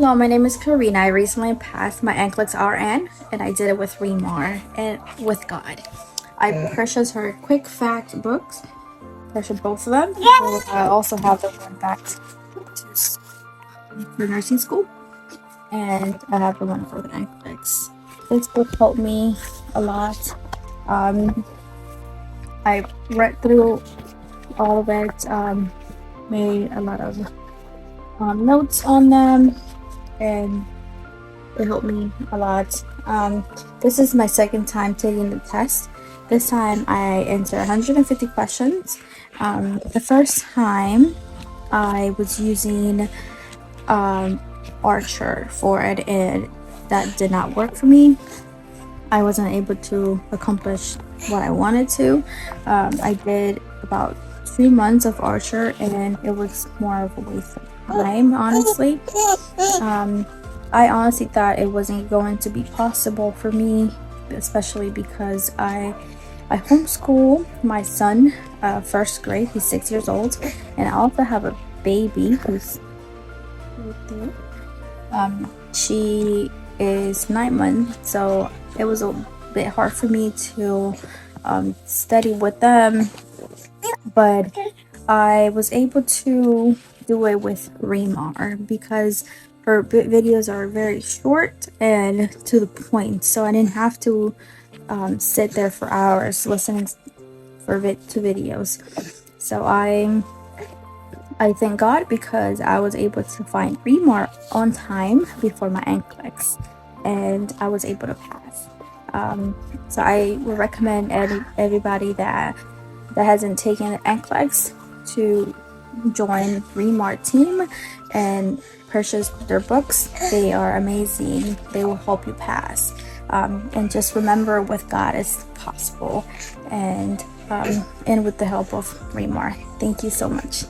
Hello, my name is Karina. I recently passed my NCLEX RN and I did it with ReMar and with God. I purchased her quick fact books, purchased both of them. So I also have the one back for nursing school, and I have the one for the NCLEX. This book helped me a lot. I read through all of it, made a lot of notes on them, and it helped me a lot. This is my second time taking the test. This time I answered 150 questions. The first time I was using Archer for it, and that did not work for me. I wasn't able to accomplish what I wanted to. I did about 2 months of Archer and it was more of a waste of time, honestly. I honestly thought it wasn't going to be possible for me, especially because I homeschool my son, first grade. He's 6 years old, and I also have a baby who's she is 9 months, so it was a bit hard for me to study with them, but I was able to do it with ReMar because her videos are very short and to the point, so I didn't have to sit there for hours listening to videos. So I thank God because I was able to find ReMar on time before my NCLEX, and I was able to pass. So I would recommend everybody that hasn't taken the NCLEX to join ReMar team and purchase their books. They are amazing. They will help you pass. And just remember, with God it's possible, and with the help of ReMar. Thank you so much.